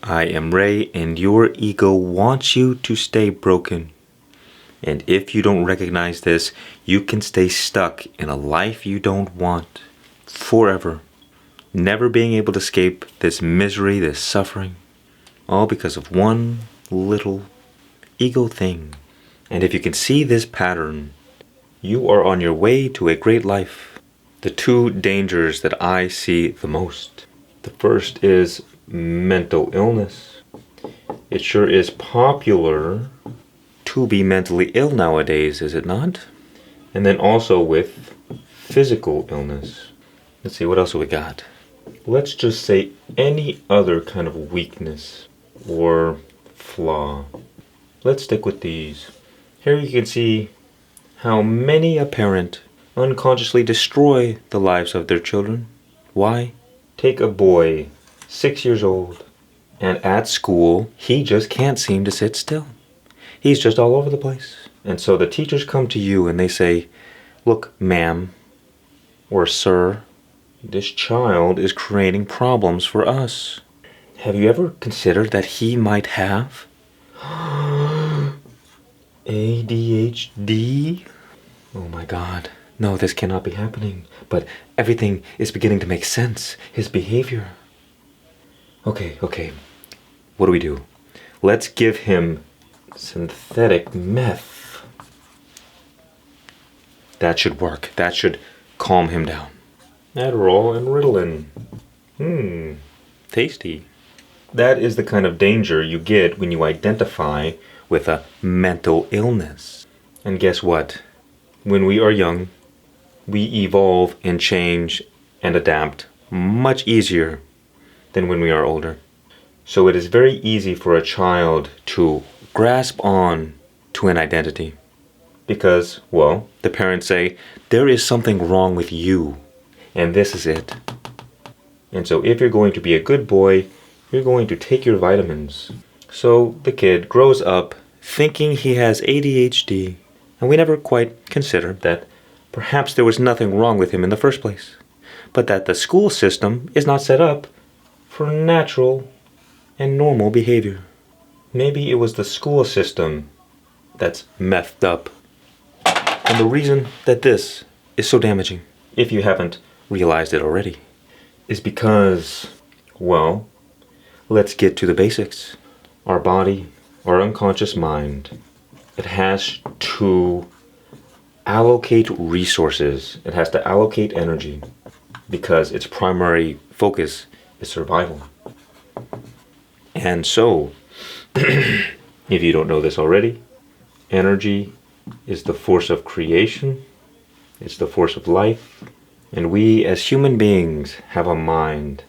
I am Ray, and your ego wants you to stay broken. And if you don't recognize this, you can stay stuck in a life you don't want forever, never being able to escape this misery, this suffering, all because of one little ego thing. And if you can see this pattern, you are on your way to a great life. The two dangers that I see the most. The first is mental illness. It sure is popular to be mentally ill nowadays, is it not? And then also with physical illness. Let's see, what else have we got? Let's just say any other kind of weakness or flaw. Let's stick with these. Here you can see how many a parent unconsciously destroy the lives of their children. Why? Take a boy, 6 years old, and at school, he just can't seem to sit still. He's just all over the place. And so the teachers come to you and they say, look, ma'am, or sir, this child is creating problems for us. Have you ever considered that he might have ADHD? Oh my God. No, this cannot be happening. But everything is beginning to make sense. His behavior. Okay. What do? Let's give him synthetic meth. That should work. That should calm him down. Adderall and Ritalin. Tasty. That is the kind of danger you get when you identify with a mental illness. And guess what? When we are young, we evolve and change and adapt much easier than when we are older. So it is very easy for a child to grasp on to an identity because, well, the parents say, there is something wrong with you, and this is it. And so if you're going to be a good boy, you're going to take your vitamins. So the kid grows up thinking he has ADHD, and we never quite consider that perhaps there was nothing wrong with him in the first place, but that the school system is not set up for natural and normal behavior. Maybe it was the school system that's messed up. And the reason that this is so damaging, if you haven't realized it already, is because, well, let's get to the basics. Our body, our unconscious mind, it has to allocate resources. It has to allocate energy because its primary focus is survival. And so, if you don't know this already, energy is the force of creation. It's the force of life. And we as human beings have a mind.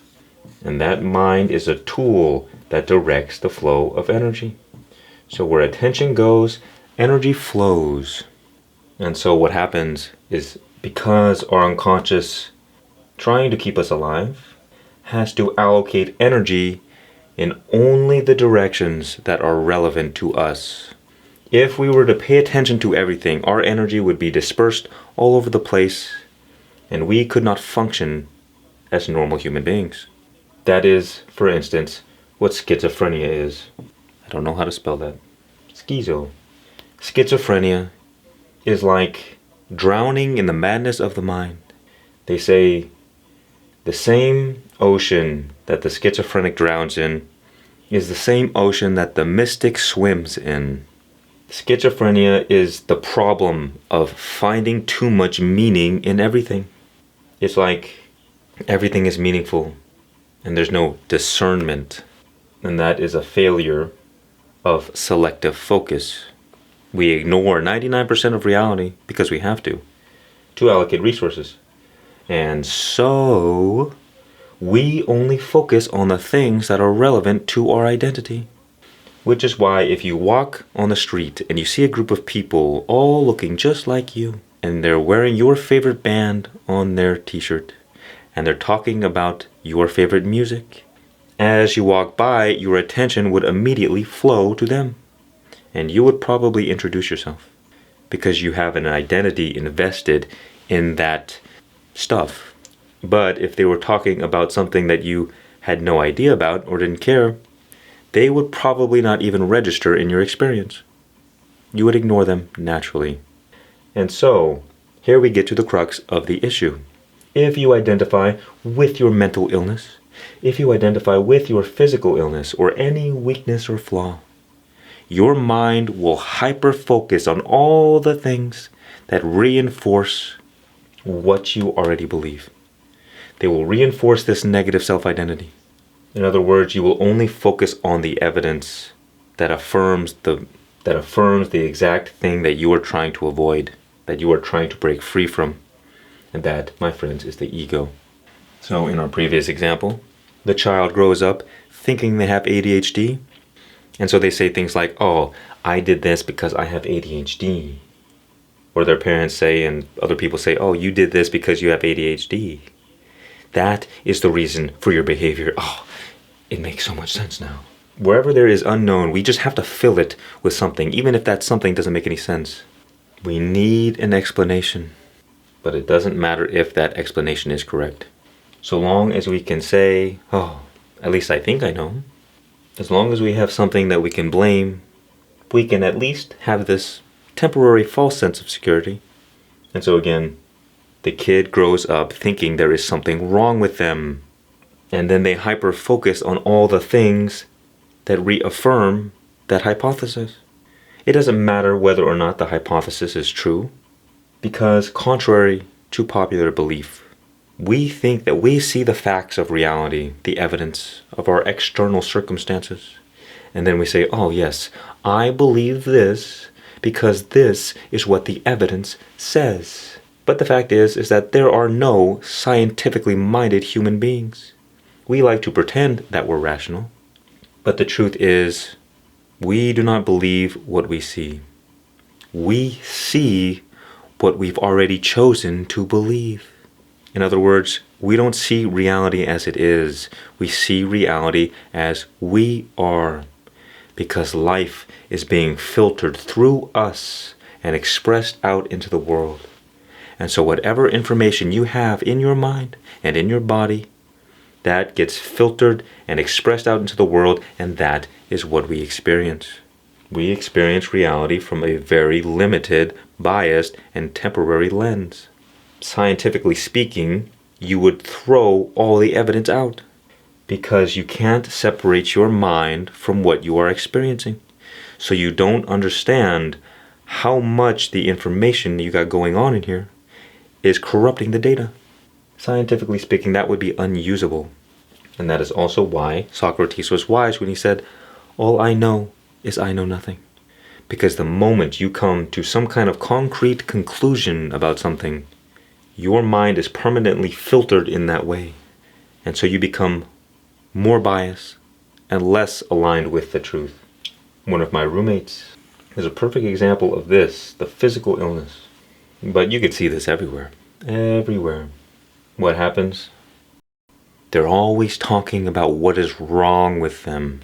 And that mind is a tool that directs the flow of energy. So where attention goes, energy flows. And so what happens is because our unconscious, trying to keep us alive, has to allocate energy in only the directions that are relevant to us. If we were to pay attention to everything, our energy would be dispersed all over the place, and we could not function as normal human beings. That is, for instance, what schizophrenia is. I don't know how to spell that. Schizo. Schizophrenia is like drowning in the madness of the mind. They say the same ocean that the schizophrenic drowns in is the same ocean that the mystic swims in. Schizophrenia is the problem of finding too much meaning in everything. It's like everything is meaningful and there's no discernment. And that is a failure of selective focus. We ignore 99% of reality because we have to allocate resources. And so we only focus on the things that are relevant to our identity. Which is why if you walk on the street and you see a group of people all looking just like you, and they're wearing your favorite band on their t-shirt, and they're talking about your favorite music, as you walk by, your attention would immediately flow to them. And you would probably introduce yourself because you have an identity invested in that stuff. But if they were talking about something that you had no idea about or didn't care, they would probably not even register in your experience. You would ignore them naturally. And so, here we get to the crux of the issue. If you identify with your mental illness, if you identify with your physical illness or any weakness or flaw, your mind will hyper-focus on all the things that reinforce what you already believe. They will reinforce this negative self-identity. In other words, you will only focus on the evidence that affirms the exact thing that you are trying to avoid, that you are trying to break free from. And that, my friends, is the ego. So in our previous example, the child grows up thinking they have ADHD. And so they say things like, oh, I did this because I have ADHD. Or their parents say, and other people say, oh, you did this because you have ADHD. That is the reason for your behavior. Oh, it makes so much sense now. Wherever there is unknown, we just have to fill it with something, even if that something doesn't make any sense. We need an explanation. But it doesn't matter if that explanation is correct. So long as we can say, oh, at least I think I know. As long as we have something that we can blame, we can at least have this temporary false sense of security. And so again, the kid grows up thinking there is something wrong with them. And then they hyper-focus on all the things that reaffirm that hypothesis. It doesn't matter whether or not the hypothesis is true. Because contrary to popular belief, we think that we see the facts of reality, the evidence of our external circumstances. And then we say, oh yes, I believe this because this is what the evidence says. But the fact is that there are no scientifically minded human beings. We like to pretend that we're rational. But the truth is, we do not believe what we see. We see what we've already chosen to believe. In other words, we don't see reality as it is. We see reality as we are. Because life is being filtered through us and expressed out into the world. And so whatever information you have in your mind and in your body, that gets filtered and expressed out into the world, and that is what we experience. We experience reality from a very limited, biased, and temporary lens. Scientifically speaking, you would throw all the evidence out because you can't separate your mind from what you are experiencing. So you don't understand how much the information you got going on in here is corrupting the data. Scientifically speaking, that would be unusable. And that is also why Socrates was wise when he said, all I know is I know nothing. Because the moment you come to some kind of concrete conclusion about something, your mind is permanently filtered in that way. And so you become more biased and less aligned with the truth. One of my roommates is a perfect example of this, the physical illness. But you could see this everywhere. Everywhere. What happens? They're always talking about what is wrong with them.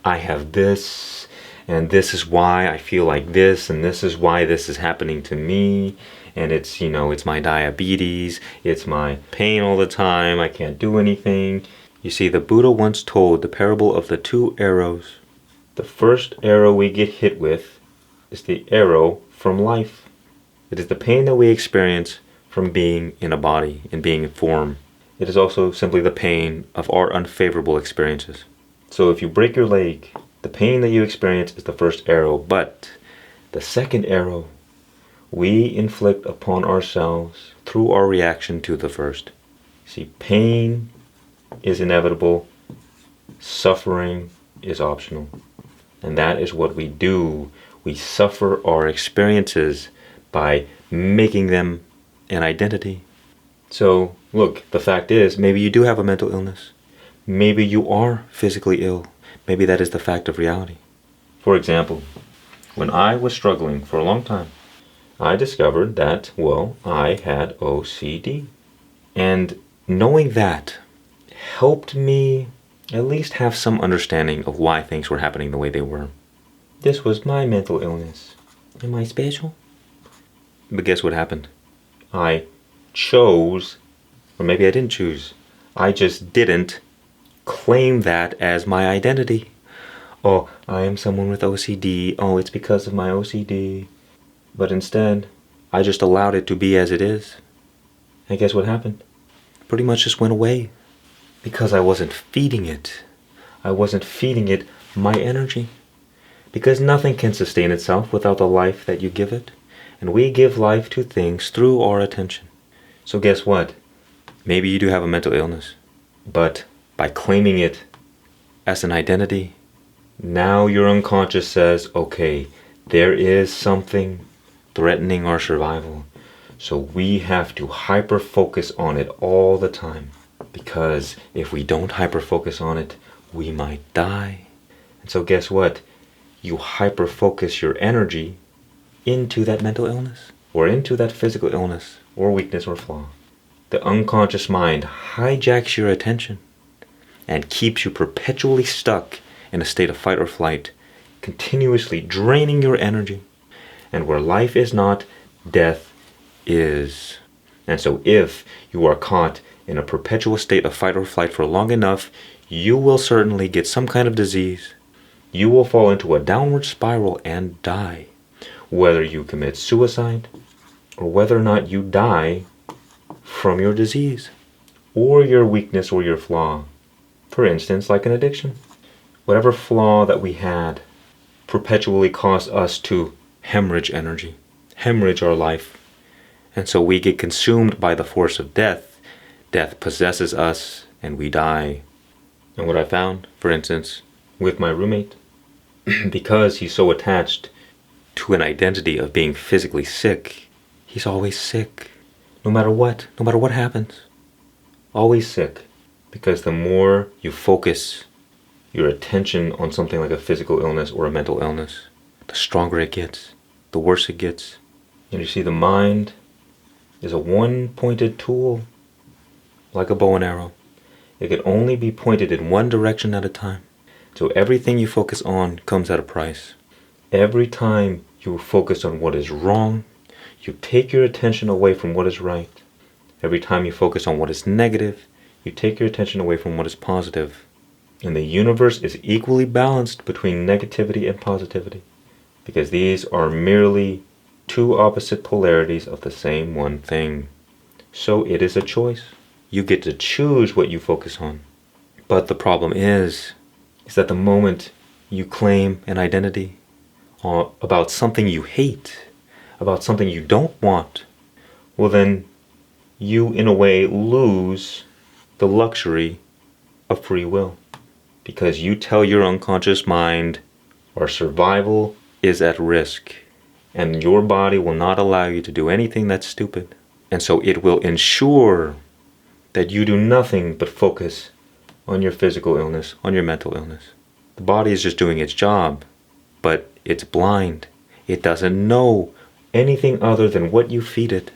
I have this, and this is why I feel like this, and this is why this is happening to me. And it's, it's my diabetes, it's my pain all the time, I can't do anything. You see, the Buddha once told the parable of the two arrows. The first arrow we get hit with is the arrow from life. It is the pain that we experience from being in a body and being in form. It is also simply the pain of our unfavorable experiences. So if you break your leg, the pain that you experience is the first arrow, but the second arrow we inflict upon ourselves through our reaction to the first. See, pain is inevitable, suffering is optional. And that is what we do. We suffer our experiences by making them an identity. So, look, the fact is, maybe you do have a mental illness. Maybe you are physically ill. Maybe that is the fact of reality. For example, when I was struggling for a long time, I discovered that, I had OCD. And knowing that helped me at least have some understanding of why things were happening the way they were. This was my mental illness. Am I special? But guess what happened? I chose, or maybe I didn't choose, I just didn't claim that as my identity. oh, I am someone with OCD. Oh, it's because of my OCD. But instead, I just allowed it to be as it is. And guess what happened? Pretty much just went away. Because I wasn't feeding it. I wasn't feeding it my energy. Because nothing can sustain itself without the life that you give it. And we give life to things through our attention. So guess what? Maybe you do have a mental illness. But by claiming it as an identity, now your unconscious says, okay, there is something threatening our survival. So we have to hyper-focus on it all the time. Because if we don't hyper-focus on it, we might die. And so guess what? You hyper-focus your energy into that mental illness, or into that physical illness, or weakness, or flaw. The unconscious mind hijacks your attention and keeps you perpetually stuck in a state of fight or flight, continuously draining your energy. And where life is not, death is. And so if you are caught in a perpetual state of fight or flight for long enough, you will certainly get some kind of disease. You will fall into a downward spiral and die. Whether you commit suicide, or whether or not you die from your disease, or your weakness or your flaw. For instance, like an addiction. Whatever flaw that we had perpetually caused us to hemorrhage energy, hemorrhage our life. And so we get consumed by the force of death. Death possesses us and we die. And what I found, for instance, with my roommate, because he's so attached to an identity of being physically sick, he's always sick. No matter what happens. Always sick. Because the more you focus your attention on something like a physical illness or a mental illness, the stronger it gets, the worse it gets. And you see, the mind is a one-pointed tool, like a bow and arrow. It can only be pointed in one direction at a time. So everything you focus on comes at a price. Every time you focus on what is wrong, you take your attention away from what is right. Every time you focus on what is negative, you take your attention away from what is positive. And the universe is equally balanced between negativity and positivity, because these are merely two opposite polarities of the same one thing. So it is a choice. You get to choose what you focus on. But the problem is that the moment you claim an identity about something you hate, about something you don't want, well then you in a way lose the luxury of free will. Because you tell your unconscious mind our survival is at risk, and your body will not allow you to do anything that's stupid. And so it will ensure that you do nothing but focus on your physical illness, on your mental illness. The body is just doing its job, but it's blind. It doesn't know anything other than what you feed it.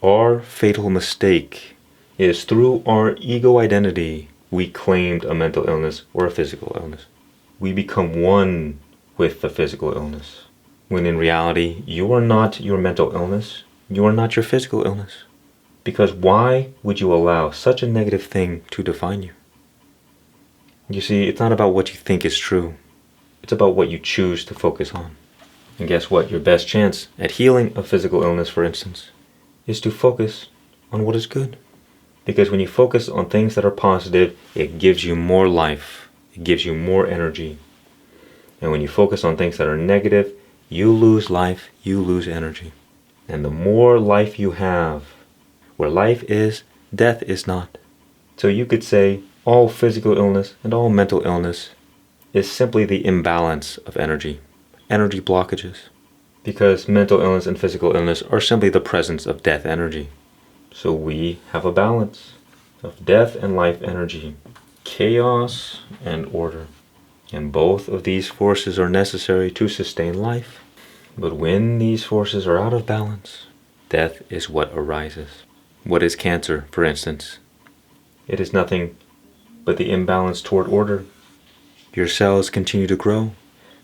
Our fatal mistake is through our ego identity, we claimed a mental illness or a physical illness. We become one with the physical illness, when in reality, you are not your mental illness, you are not your physical illness. Because why would you allow such a negative thing to define you? You see, it's not about what you think is true. It's about what you choose to focus on. And guess what? Your best chance at healing a physical illness, for instance, is to focus on what is good. Because when you focus on things that are positive, it gives you more life. It gives you more energy. And when you focus on things that are negative, you lose life, you lose energy. And the more life you have, where life is, death is not. So you could say all physical illness and all mental illness is simply the imbalance of energy blockages. Because mental illness and physical illness are simply the presence of death energy. So we have a balance of death and life energy, chaos and order. And both of these forces are necessary to sustain life. But when these forces are out of balance, death is what arises. What is cancer, for instance? It is nothing but the imbalance toward order. Your cells continue to grow.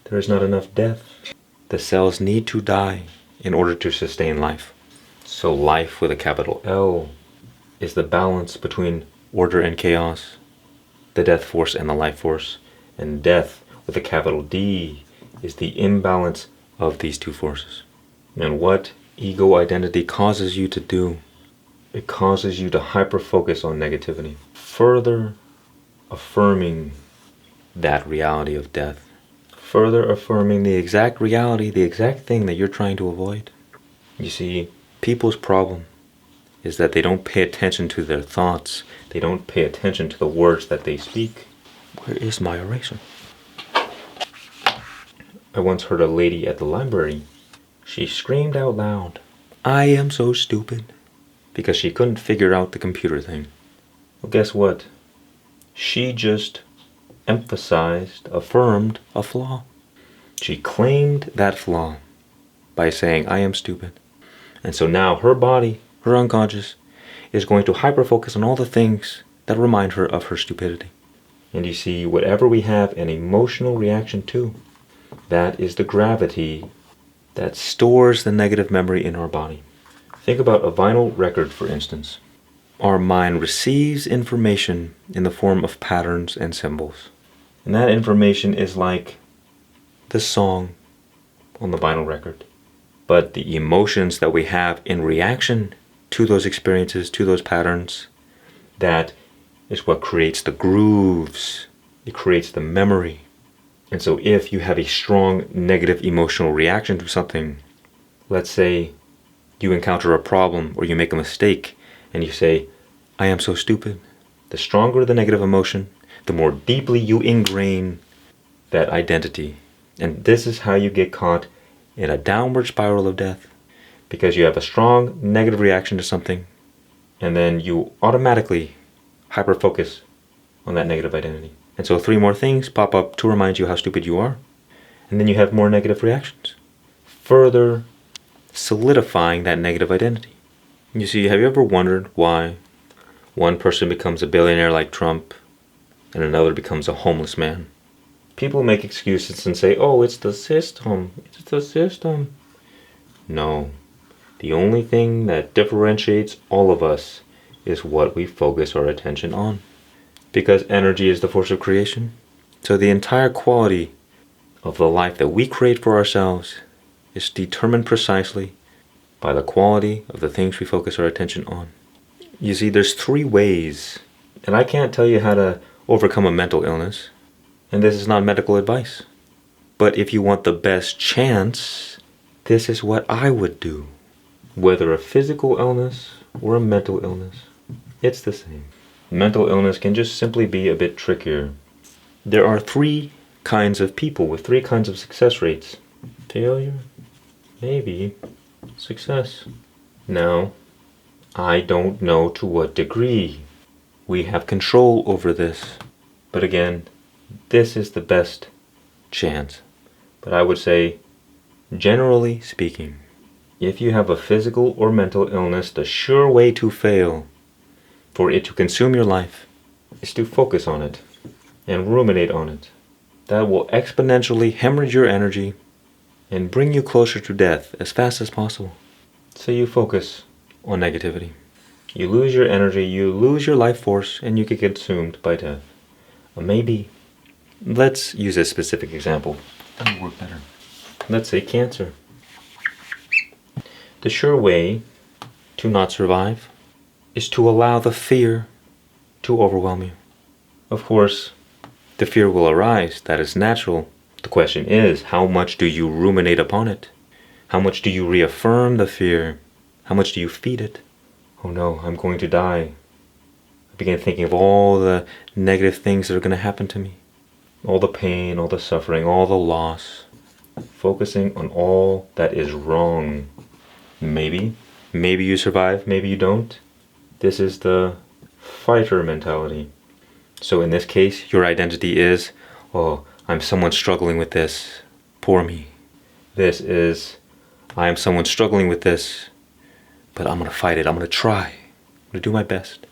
There is not enough death. The cells need to die in order to sustain life. So life with a capital L is the balance between order and chaos, the death force and the life force. And death with a capital D is the imbalance of these two forces. And what ego identity causes you to do, it causes you to hyper-focus on negativity, further affirming that reality of death, further affirming the exact reality, the exact thing that you're trying to avoid. You see, people's problem is that they don't pay attention to their thoughts. They don't pay attention to the words that they speak. Where is my eraser? I once heard a lady at the library. She screamed out loud, "I am so stupid," because she couldn't figure out the computer thing. Well, guess what? She just emphasized, affirmed a flaw. She claimed that flaw by saying, "I am stupid." And so now her body, her unconscious, is going to hyper-focus on all the things that remind her of her stupidity. And you see, whatever we have an emotional reaction to, that is the gravity that stores the negative memory in our body. Think about a vinyl record, for instance. Our mind receives information in the form of patterns and symbols. And that information is like the song on the vinyl record. But the emotions that we have in reaction to those experiences, to those patterns, that is what creates the grooves. It creates the memory. And so if you have a strong negative emotional reaction to something, let's say you encounter a problem or you make a mistake and you say, "I am so stupid." The stronger the negative emotion, the more deeply you ingrain that identity. And this is how you get caught in a downward spiral of death, because you have a strong negative reaction to something and then you automatically hyper-focus on that negative identity. And so 3 more things pop up to remind you how stupid you are. And then you have more negative reactions, further solidifying that negative identity. You see, have you ever wondered why one person becomes a billionaire like Trump and another becomes a homeless man? People make excuses and say, "Oh, it's the system. It's the system." No. The only thing that differentiates all of us is what we focus our attention on. Because energy is the force of creation. So the entire quality of the life that we create for ourselves is determined precisely by the quality of the things we focus our attention on. You see, there's 3 ways, and I can't tell you how to overcome a mental illness, and this is not medical advice. But if you want the best chance, this is what I would do. Whether a physical illness or a mental illness, it's the same. Mental illness can just simply be a bit trickier. There are 3 kinds of people with 3 kinds of success rates. Failure, maybe, success. Now, I don't know to what degree we have control over this. But again, this is the best chance. But I would say, generally speaking, if you have a physical or mental illness, the sure way to fail, for it to consume your life, is to focus on it and ruminate on it. That will exponentially hemorrhage your energy and bring you closer to death as fast as possible. So you focus on negativity. You lose your energy, you lose your life force, and you get consumed by death. Or maybe, let's use a specific example. That will work better. Let's say cancer. The sure way to not survive is to allow the fear to overwhelm you. Of course, the fear will arise. That is natural. The question is, how much do you ruminate upon it? How much do you reaffirm the fear? How much do you feed it? Oh no, I'm going to die. I begin thinking of all the negative things that are going to happen to me. All the pain, all the suffering, all the loss. Focusing on all that is wrong. Maybe you survive, maybe you don't. This is the fighter mentality. So in this case, your identity is, "Oh, I'm someone struggling with this. Poor me." This is, "I am someone struggling with this, but I'm going to fight it. I'm going to try. I'm going to do my best."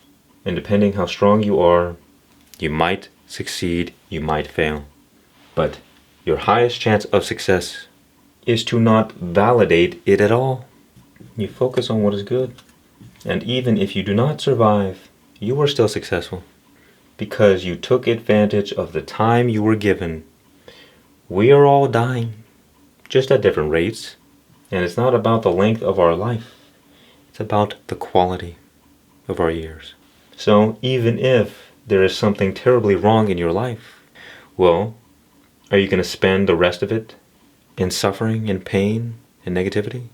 And depending how strong you are, you might succeed, you might fail. But your highest chance of success is to not validate it at all. You focus on what is good. And even if you do not survive, you are still successful, because you took advantage of the time you were given We are all dying, just at different rates. And it's not about the length of our life. It's about the quality of our years. So even if there is something terribly wrong in your life, well, are you going to spend the rest of it in suffering, in pain, in negativity?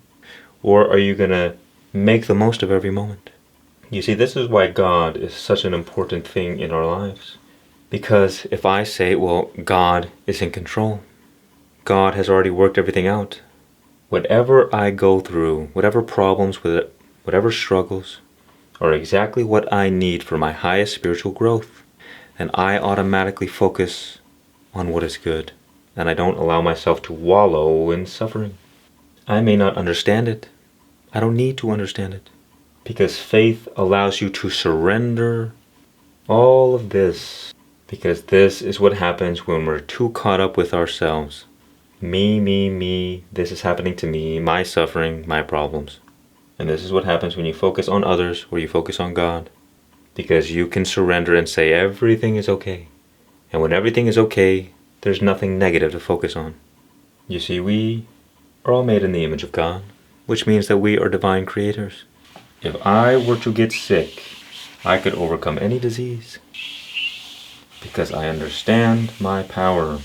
Or are you going to make the most of every moment? You see, this is why God is such an important thing in our lives. Because if I say, well, God is in control, God has already worked everything out, whatever I go through, whatever problems with it, whatever struggles, are exactly what I need for my highest spiritual growth, then I automatically focus on what is good, and I don't allow myself to wallow in suffering. I may not understand it. I don't need to understand it. Because faith allows you to surrender all of this. Because this is what happens when we're too caught up with ourselves. Me, this is happening to me, my suffering, my problems. And this is what happens when you focus on others or you focus on God. Because you can surrender and say everything is okay. And when everything is okay, there's nothing negative to focus on. You see, we are all made in the image of God, which means that we are divine creators. If I were to get sick, I could overcome any disease. Because I understand my power.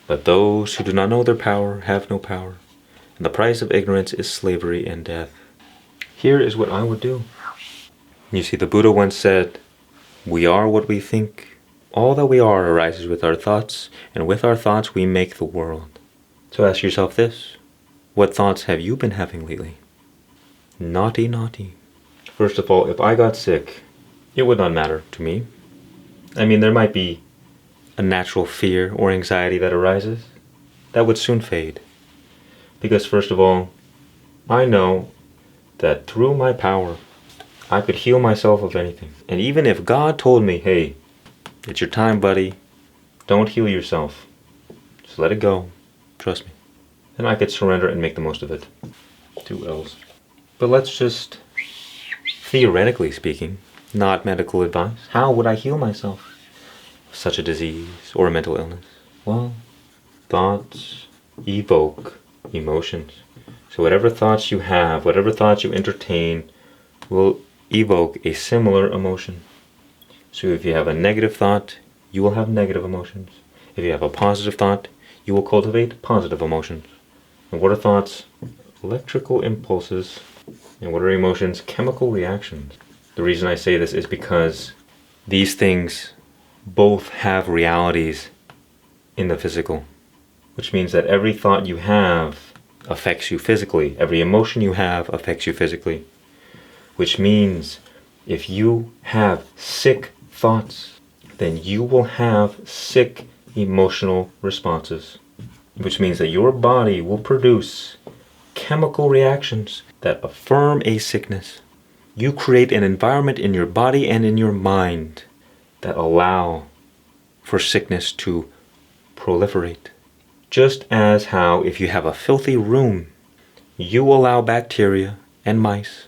But those who do not know their power have no power, and the price of ignorance is slavery and death. Here is what I would do. You see, the Buddha once said, we are what we think. All that we are arises with our thoughts, and with our thoughts we make the world. So ask yourself this, what thoughts have you been having lately? Naughty. First of all, if I got sick, it would not matter to me. I mean, there might be a natural fear or anxiety that arises. That would soon fade. Because first of all, I know that through my power, I could heal myself of anything. And even if God told me, hey, it's your time, buddy, don't heal yourself, just let it go, trust me, then I could surrender and make the most of it. 2 L's. But let's just, theoretically speaking, not medical advice, how would I heal myself of such a disease or a mental illness? Well, thoughts evoke emotions. So whatever thoughts you have, whatever thoughts you entertain, will evoke a similar emotion. So if you have a negative thought, you will have negative emotions. If you have a positive thought, you will cultivate positive emotions. And what are thoughts? Electrical impulses. And what are emotions? Chemical reactions. The reason I say this is because these things both have realities in the physical. Which means that every thought you have affects you physically. Every emotion you have affects you physically. Which means if you have sick thoughts, then you will have sick emotional responses. Which means that your body will produce chemical reactions that affirm a sickness. You create an environment in your body and in your mind that allow for sickness to proliferate. Just as how if you have a filthy room, you allow bacteria and mice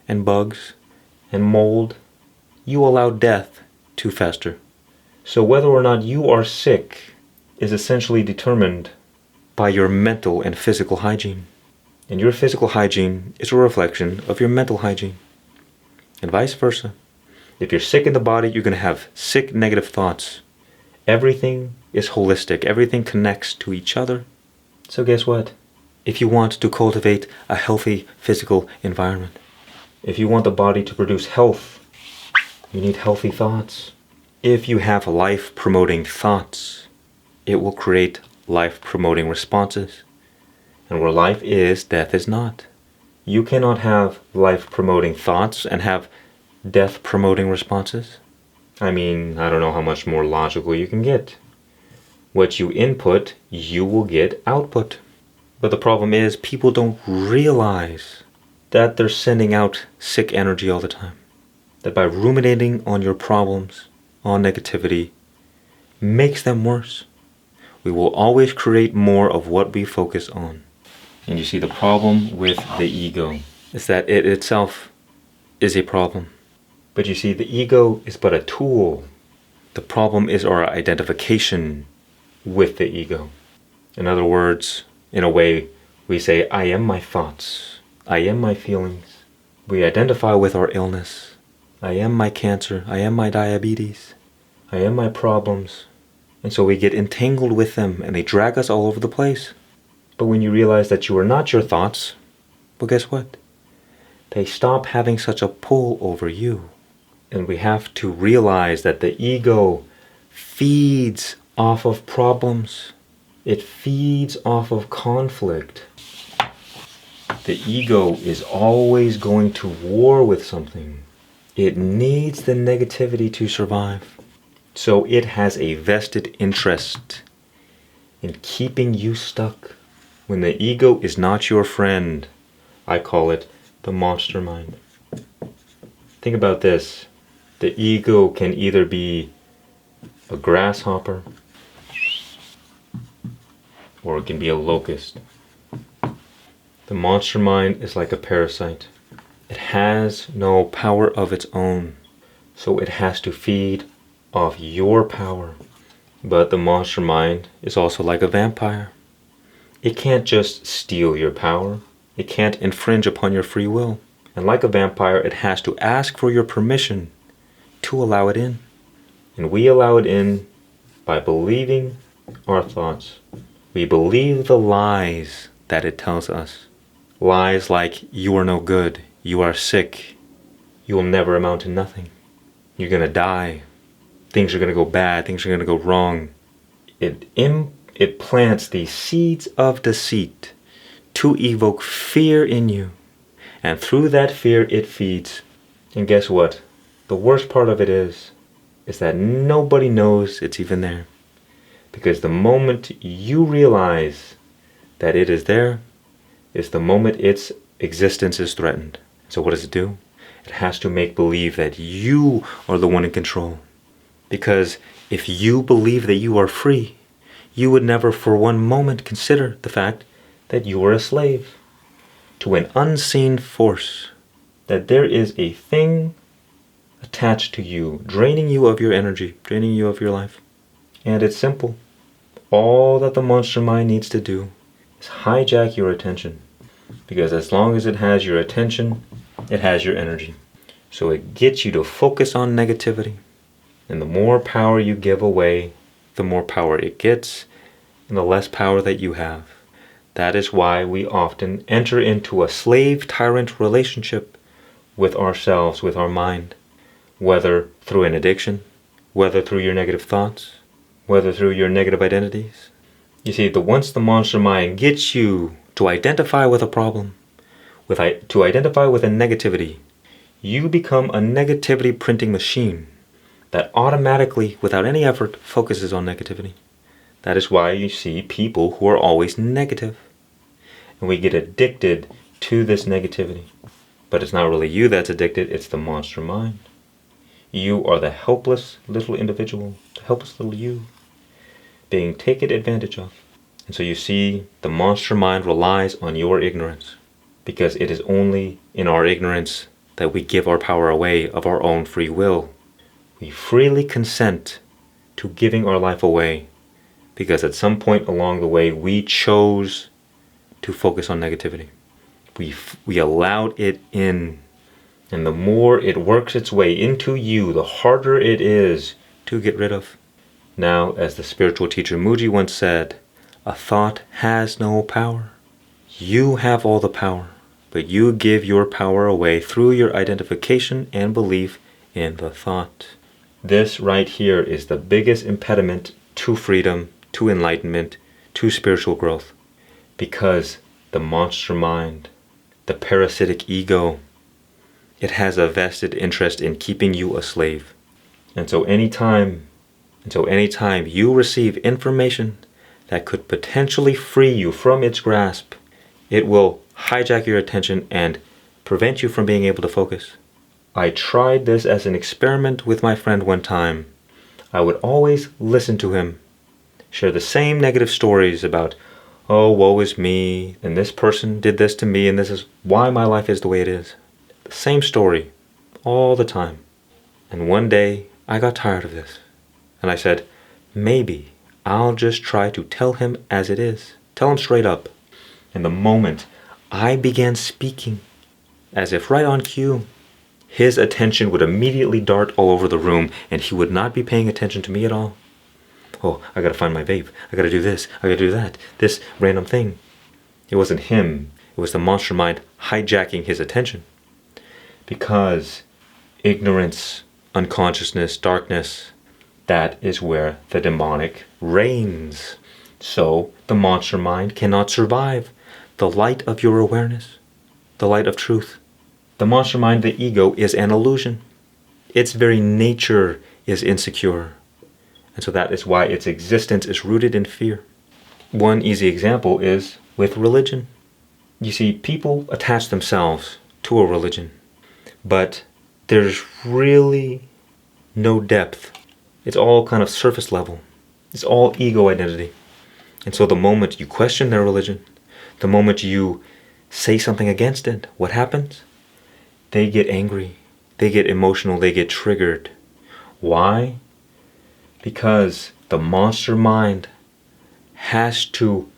and bugs and mold, you allow death to fester. So whether or not you are sick is essentially determined by your mental and physical hygiene. And your physical hygiene is a reflection of your mental hygiene. And vice versa. If you're sick in the body, you're going to have sick negative thoughts. Everything is holistic. Everything connects to each other. So guess what? If you want to cultivate a healthy physical environment, if you want the body to produce health, you need healthy thoughts. If you have life-promoting thoughts, it will create life-promoting responses. And where life is, death is not. You cannot have life-promoting thoughts and have death-promoting responses. I mean, I don't know how much more logical you can get. What you input, you will get output. But the problem is, people don't realize that they're sending out sick energy all the time. That by ruminating on your problems, on negativity, makes them worse. We will always create more of what we focus on. And you see, the problem with the ego is that it itself is a problem. But you see, the ego is but a tool. The problem is our identification with the ego. In other words, in a way, we say, I am my thoughts. I am my feelings. We identify with our illness. I am my cancer. I am my diabetes. I am my problems. And so we get entangled with them and they drag us all over the place. But when you realize that you are not your thoughts, well, guess what? They stop having such a pull over you. And we have to realize that the ego feeds off of problems. It feeds off of conflict. The ego is always going to war with something. It needs the negativity to survive. So it has a vested interest in keeping you stuck. When the ego is not your friend, I call it the monster mind. Think about this. The ego can either be a grasshopper or it can be a locust. The monster mind is like a parasite. It has no power of its own, so it has to feed off your power. But the monster mind is also like a vampire. It can't just steal your power. It can't infringe upon your free will. And like a vampire, it has to ask for your permission to allow it in. And we allow it in by believing our thoughts. We believe the lies that it tells us. Lies like, you are no good, you are sick, you will never amount to nothing, you're going to die, things are going to go bad, things are going to go wrong. It plants these seeds of deceit to evoke fear in you. And through that fear it feeds. And guess what? The worst part of it is that nobody knows it's even there. Because the moment you realize that it is there, is the moment its existence is threatened. So what does it do? It has to make believe that you are the one in control. Because if you believe that you are free, you would never for one moment consider the fact that you are a slave to an unseen force, that there is a thing attached to you, draining you of your energy, draining you of your life. And it's simple. All that the monster mind needs to do is hijack your attention. Because as long as it has your attention, it has your energy. So it gets you to focus on negativity. And the more power you give away, the more power it gets, and the less power that you have. That is why we often enter into a slave-tyrant relationship with ourselves, with our mind. Whether through an addiction, whether through your negative thoughts, whether through your negative identities. You see, once the monster mind gets you to identify with a problem, to identify with a negativity, you become a negativity printing machine that automatically, without any effort, focuses on negativity. That is why you see people who are always negative. And we get addicted to this negativity. But it's not really you that's addicted, it's the monster mind. You are the helpless little individual, the helpless little you, being taken advantage of. And so you see, the monster mind relies on your ignorance, because it is only in our ignorance that we give our power away of our own free will. We freely consent to giving our life away, because at some point along the way we chose to focus on negativity. We allowed it in. And the more it works its way into you, the harder it is to get rid of. Now, as the spiritual teacher Muji once said, a thought has no power. You have all the power, but you give your power away through your identification and belief in the thought. This right here is the biggest impediment to freedom, to enlightenment, to spiritual growth. Because the monster mind, the parasitic ego, it has a vested interest in keeping you a slave. And so anytime you receive information that could potentially free you from its grasp, it will hijack your attention and prevent you from being able to focus. I tried this as an experiment with my friend one time. I would always listen to him share the same negative stories about, oh, woe is me, and this person did this to me, and this is why my life is the way it is. The same story all the time. And one day I got tired of this. And I said, maybe I'll just try to tell him as it is. Tell him straight up. And the moment I began speaking, as if right on cue, his attention would immediately dart all over the room, and he would not be paying attention to me at all. Oh, I gotta find my vape. I gotta do this. I gotta do that. This random thing. It wasn't him. It was the monster mind hijacking his attention. Because ignorance, unconsciousness, darkness, that is where the demonic reigns. So the monster mind cannot survive the light of your awareness, the light of truth. The monster mind, the ego, is an illusion. Its very nature is insecure. And so that is why its existence is rooted in fear. One easy example is with religion. You see, people attach themselves to a religion, but there's really no depth. It's all kind of surface level. It's all ego identity. And so the moment you question their religion, the moment you say something against it, what happens? They get angry, they get emotional, they get triggered. Why? Because the monster mind has to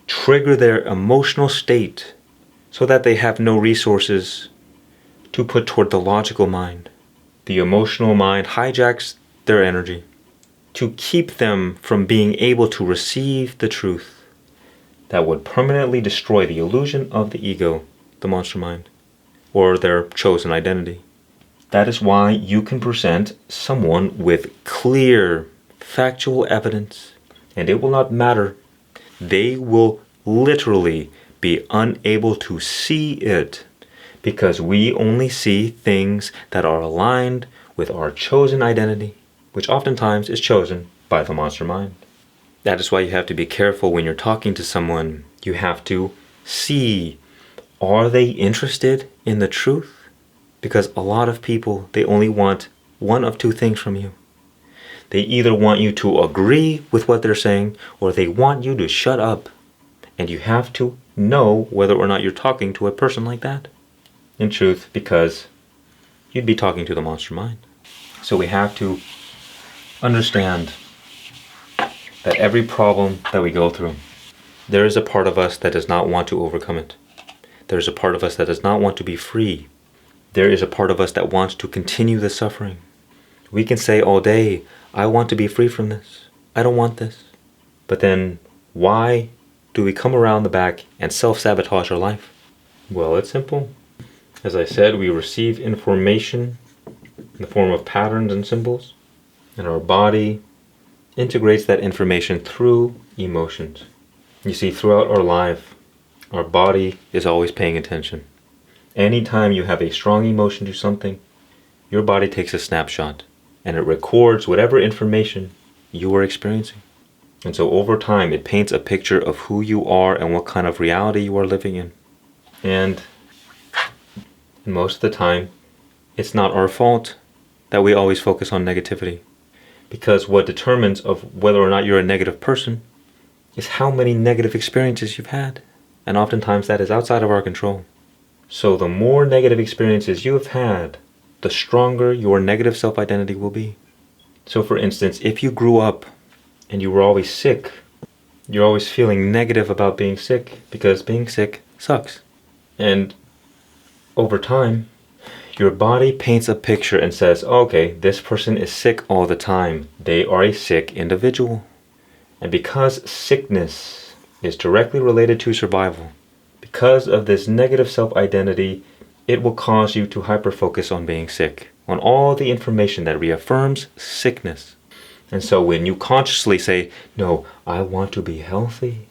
trigger their emotional state so that they have no resources to put toward the logical mind. The emotional mind hijacks their energy to keep them from being able to receive the truth that would permanently destroy the illusion of the ego, the monster mind, or their chosen identity. That is why you can present someone with clear, factual evidence, and it will not matter. They will literally be unable to see it, because we only see things that are aligned with our chosen identity, which oftentimes is chosen by the monster mind. That is why you have to be careful when you're talking to someone. You have to see, are they interested in the truth? Because a lot of people, they only want one of two things from you. They either want you to agree with what they're saying, or they want you to shut up. And you have to know whether or not you're talking to a person like that. In truth, because you'd be talking to the monster mind. So we have to understand that every problem that we go through, there is a part of us that does not want to overcome it. There is a part of us that does not want to be free. There is a part of us that wants to continue the suffering. We can say all day, I want to be free from this. I don't want this. But then why do we come around the back and self-sabotage our life? Well, it's simple. As I said, we receive information in the form of patterns and symbols, and our body integrates that information through emotions. You see, throughout our life, our body is always paying attention. Anytime you have a strong emotion to something, your body takes a snapshot and it records whatever information you are experiencing. And so over time, it paints a picture of who you are and what kind of reality you are living in. And most of the time, it's not our fault that we always focus on negativity. Because what determines of whether or not you're a negative person is how many negative experiences you've had. And oftentimes that is outside of our control. So the more negative experiences you have had, the stronger your negative self-identity will be. So for instance, if you grew up and you were always sick, you're always feeling negative about being sick because being sick sucks. And over time, your body paints a picture and says, okay, this person is sick all the time. They are a sick individual. And because sickness is directly related to survival, because of this negative self-identity, it will cause you to hyper-focus on being sick, on all the information that reaffirms sickness. And so when you consciously say, no, I want to be healthy,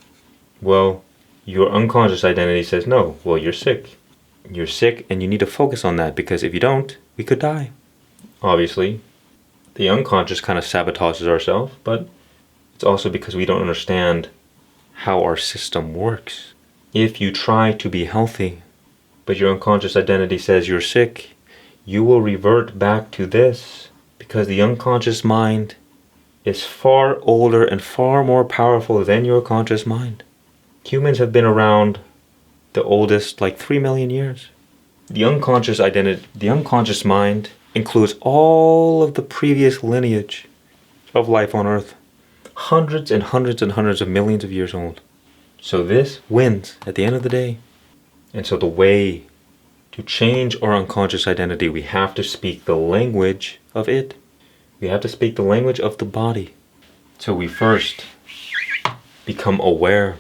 well, your unconscious identity says, no, well, you're sick. You're sick and you need to focus on that, because if you don't, we could die. Obviously, the unconscious kind of sabotages ourselves, but it's also because we don't understand how our system works. If you try to be healthy, but your unconscious identity says you're sick, you will revert back to this, because the unconscious mind is far older and far more powerful than your conscious mind. Humans have been around the oldest, like 3 million years. The unconscious identity, the unconscious mind includes all of the previous lineage of life on Earth. hundreds and hundreds and hundreds of millions of years old. So this wins at the end of the day. And so the way to change our unconscious identity, we have to speak the language of it. We have to speak the language of the body. So we first become aware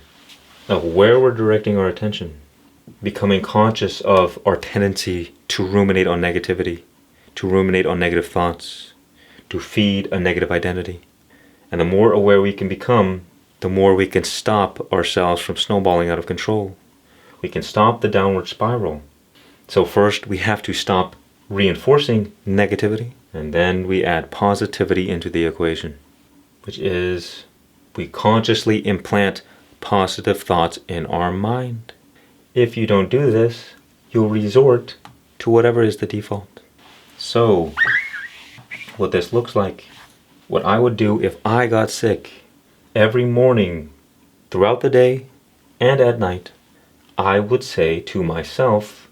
of where we're directing our attention, becoming conscious of our tendency to ruminate on negativity, to ruminate on negative thoughts, to feed a negative identity. And the more aware we can become, the more we can stop ourselves from snowballing out of control. We can stop the downward spiral. So first we have to stop reinforcing negativity, and then we add positivity into the equation, which is we consciously implant positive thoughts in our mind. If you don't do this, you'll resort to whatever is the default. So what this looks like, what I would do if I got sick, every morning throughout the day and at night, I would say to myself,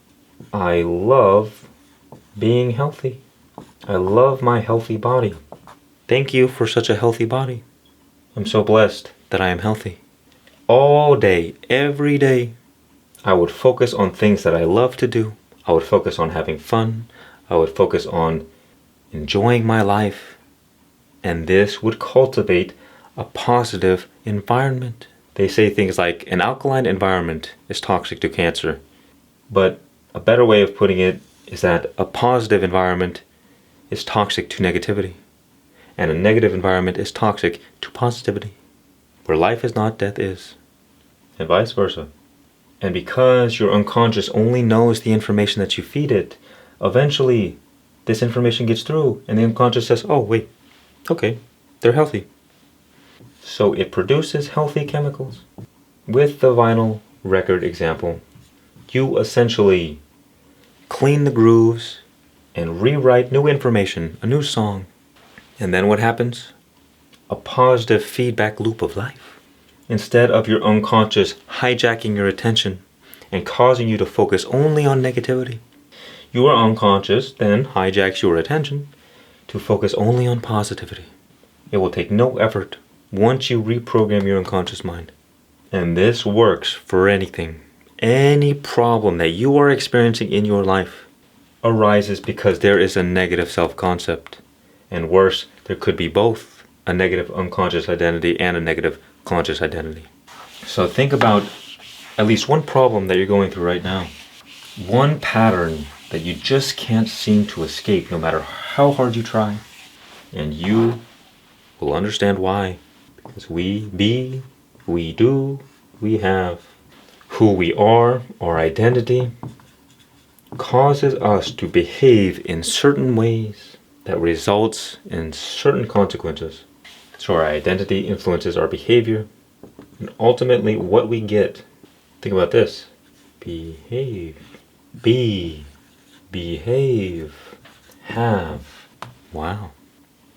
I love being healthy. I love my healthy body. Thank you for such a healthy body. I'm so blessed that I am healthy. All day, every day, I would focus on things that I love to do. I would focus on having fun. I would focus on enjoying my life. And this would cultivate a positive environment. They say things like an alkaline environment is toxic to cancer. But a better way of putting it is that a positive environment is toxic to negativity. And a negative environment is toxic to positivity. Where life is not, death is. And vice versa. And because your unconscious only knows the information that you feed it, eventually this information gets through and the unconscious says, oh wait, okay, they're healthy. So it produces healthy chemicals. With the vinyl record example, you essentially clean the grooves and rewrite new information, a new song. And then what happens? A positive feedback loop of life. Instead of your unconscious hijacking your attention and causing you to focus only on negativity, your unconscious then hijacks your attention to focus only on positivity. It will take no effort once you reprogram your unconscious mind. And this works for anything. Any problem that you are experiencing in your life arises because there is a negative self-concept. And worse, there could be both a negative unconscious identity and a negative conscious identity. So think about at least one problem that you're going through right now. One pattern that you just can't seem to escape no matter how hard you try. And you will understand why. Because we be, we do, we have. Who we are, our identity, causes us to behave in certain ways that results in certain consequences. So our identity influences our behavior, and ultimately what we get. Think about this. Behave. Be. Behave. Have. Wow.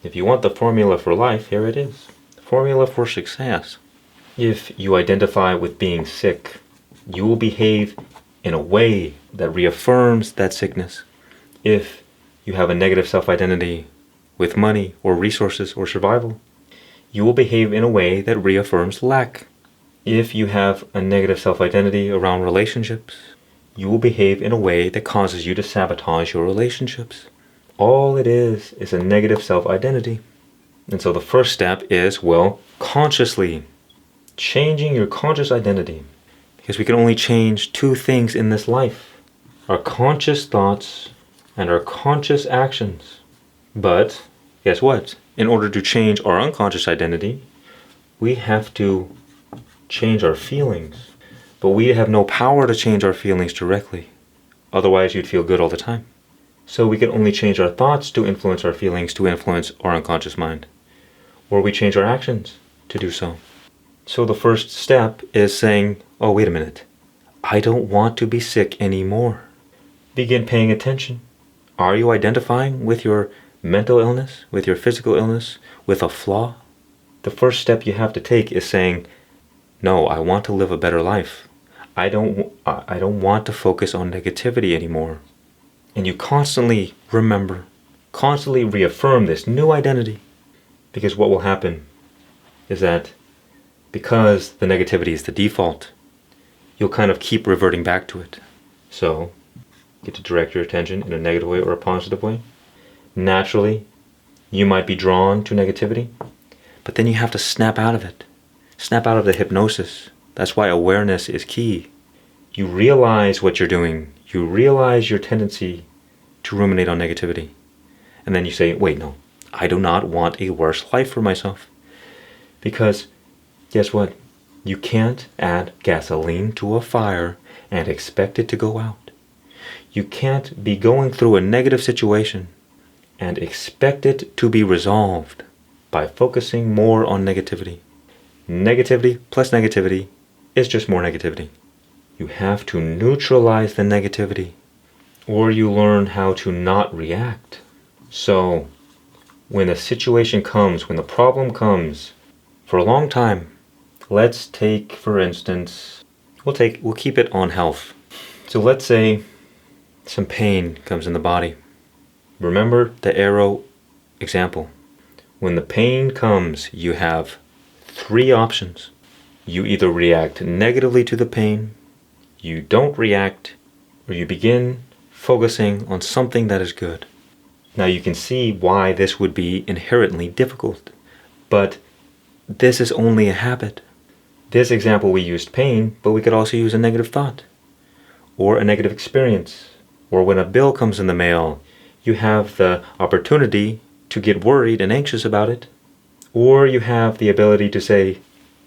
If you want the formula for life, here it is. The formula for success. If you identify with being sick, you will behave in a way that reaffirms that sickness. If you have a negative self-identity with money or resources or survival, you will behave in a way that reaffirms lack. If you have a negative self-identity around relationships, you will behave in a way that causes you to sabotage your relationships. All it is a negative self-identity. And so the first step is, well, consciously changing your conscious identity. Because we can only change two things in this life. Our conscious thoughts and our conscious actions. But guess what? In order to change our unconscious identity, we have to change our feelings. But we have no power to change our feelings directly. Otherwise, you'd feel good all the time. So we can only change our thoughts to influence our feelings, to influence our unconscious mind. Or we change our actions to do so. So the first step is saying, oh, wait a minute. I don't want to be sick anymore. Begin paying attention. Are you identifying with your mental illness, with your physical illness, with a flaw? The first step you have to take is saying, no, I want to live a better life. I don't want to focus on negativity anymore. And you constantly remember, constantly reaffirm this new identity. Because what will happen is that because the negativity is the default, you'll kind of keep reverting back to it. So, get to direct your attention in a negative way or a positive way. Naturally, you might be drawn to negativity, but then you have to snap out of it. Snap out of the hypnosis. That's why awareness is key. You realize what you're doing. You realize your tendency to ruminate on negativity. And then you say, wait, no, I do not want a worse life for myself. Because, guess what? You can't add gasoline to a fire and expect it to go out. You can't be going through a negative situation and expect it to be resolved by focusing more on negativity. Negativity plus negativity is just more negativity. You have to neutralize the negativity, or you learn how to not react. So, when a situation comes, when the problem comes, for a long time, let's take, for instance, we'll keep it on health. So let's say some pain comes in the body. Remember the arrow example. When the pain comes, you have 3 options. You either react negatively to the pain, you don't react, or you begin focusing on something that is good. Now you can see why this would be inherently difficult, but this is only a habit. This example we used pain, but we could also use a negative thought, or a negative experience, or when a bill comes in the mail, you have the opportunity to get worried and anxious about it, or you have the ability to say,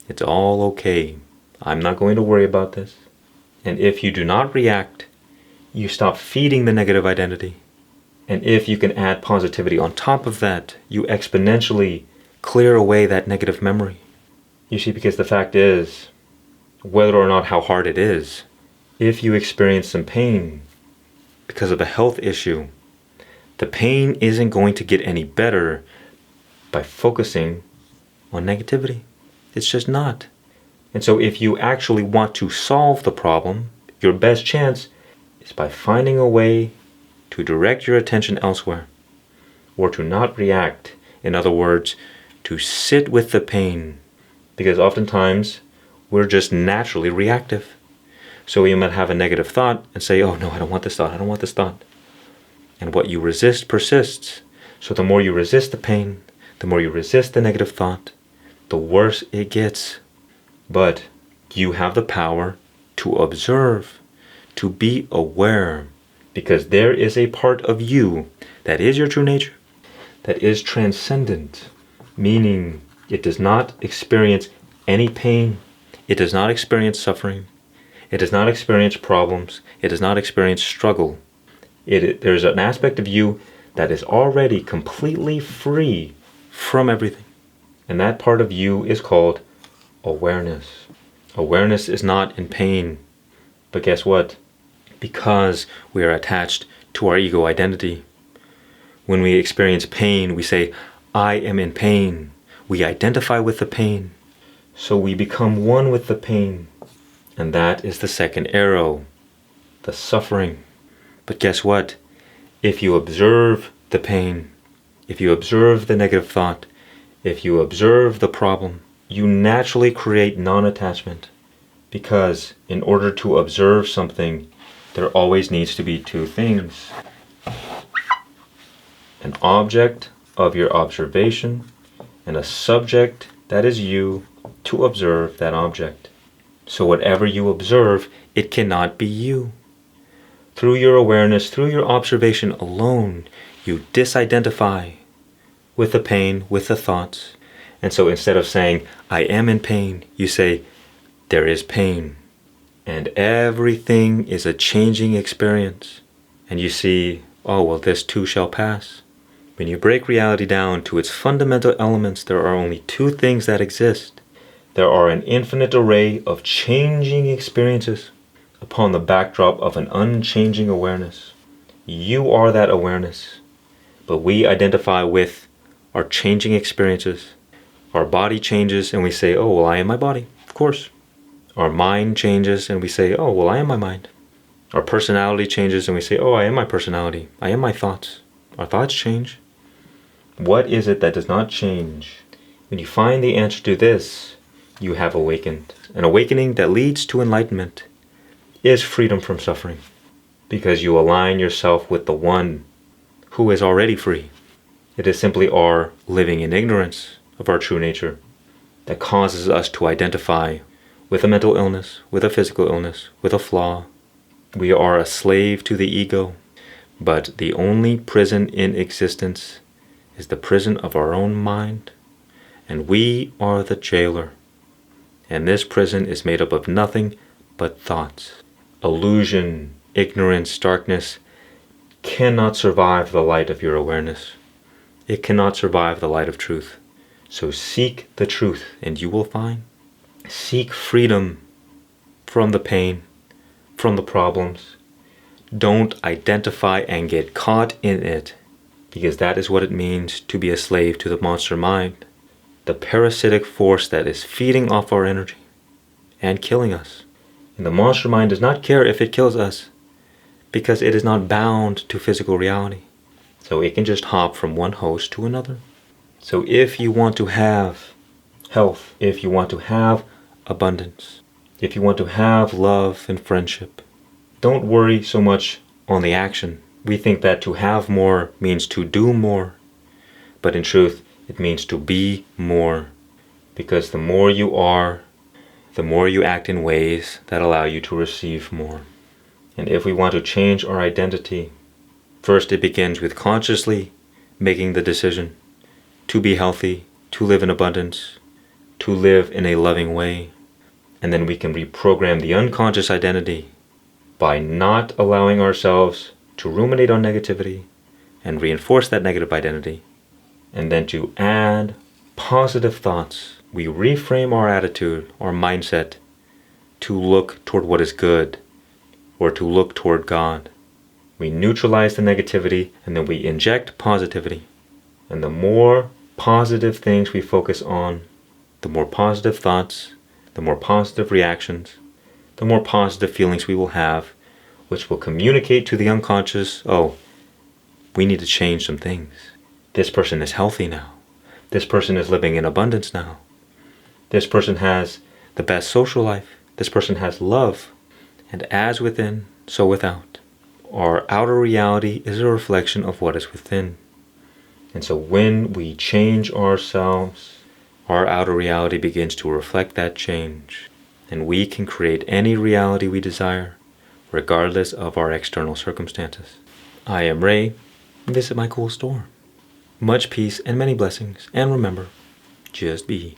it's all okay, I'm not going to worry about this. And if you do not react, you stop feeding the negative identity. And if you can add positivity on top of that, you exponentially clear away that negative memory. You see, because the fact is, whether or not how hard it is, if you experience some pain because of a health issue, the pain isn't going to get any better by focusing on negativity. It's just not. And so if you actually want to solve the problem, your best chance is by finding a way to direct your attention elsewhere, or to not react. In other words, to sit with the pain, because oftentimes we're just naturally reactive. So you might have a negative thought and say, oh no, I don't want this thought, I don't want this thought. And what you resist persists. So the more you resist the pain, the more you resist the negative thought, the worse it gets. But you have the power to observe, to be aware, because there is a part of you that is your true nature, that is transcendent, meaning it does not experience any pain, it does not experience suffering, it does not experience problems, it does not experience struggle. There's an aspect of you that is already completely free from everything. And that part of you is called awareness. Awareness is not in pain. But guess what? Because we are attached to our ego identity. When we experience pain, we say, I am in pain. We identify with the pain. So we become one with the pain. And that is the second arrow, the suffering. But guess what? If you observe the pain, if you observe the negative thought, if you observe the problem, you naturally create non-attachment. Because in order to observe something, there always needs to be 2 things. An object of your observation and a subject that is you to observe that object. So whatever you observe, it cannot be you. Through your awareness, through your observation alone, you disidentify with the pain, with the thoughts. And so instead of saying, I am in pain, you say, there is pain. And everything is a changing experience. And you see, oh, well, this too shall pass. When you break reality down to its fundamental elements, there are only 2 things that exist. There are an infinite array of changing experiences upon the backdrop of an unchanging awareness. You are that awareness, but we identify with our changing experiences. Our body changes and we say, oh, well, I am my body, of course. Our mind changes and we say, oh, well, I am my mind. Our personality changes and we say, oh, I am my personality. I am my thoughts. Our thoughts change. What is it that does not change? When you find the answer to this, you have awakened. An awakening that leads to enlightenment is freedom from suffering, because you align yourself with the one who is already free. It is simply our living in ignorance of our true nature that causes us to identify with a mental illness, with a physical illness, with a flaw. We are a slave to the ego, but the only prison in existence is the prison of our own mind, and we are the jailer. And this prison is made up of nothing but thoughts. Illusion, ignorance, darkness cannot survive the light of your awareness. It cannot survive the light of truth. So seek the truth and you will find. Seek freedom from the pain, from the problems. Don't identify and get caught in it, because that is what it means to be a slave to the monster mind, the parasitic force that is feeding off our energy and killing us. And the monster mind does not care if it kills us, because it is not bound to physical reality. So it can just hop from one host to another. So if you want to have health, if you want to have abundance, if you want to have love and friendship, don't worry so much on the action. We think that to have more means to do more, but in truth, it means to be more, because the more you are, the more you act in ways that allow you to receive more. And if we want to change our identity, first it begins with consciously making the decision to be healthy, to live in abundance, to live in a loving way. And then we can reprogram the unconscious identity by not allowing ourselves to ruminate on negativity and reinforce that negative identity. And then to add positive thoughts. We reframe our attitude, our mindset, to look toward what is good, or to look toward God. We neutralize the negativity and then we inject positivity. And the more positive things we focus on, the more positive thoughts, the more positive reactions, the more positive feelings we will have, which will communicate to the unconscious, oh, we need to change some things. This person is healthy now. This person is living in abundance now. This person has the best social life. This person has love. And as within, so without. Our outer reality is a reflection of what is within. And so when we change ourselves, our outer reality begins to reflect that change. And we can create any reality we desire, regardless of our external circumstances. I am Ray. Visit my cool store. Much peace and many blessings. And remember, just be.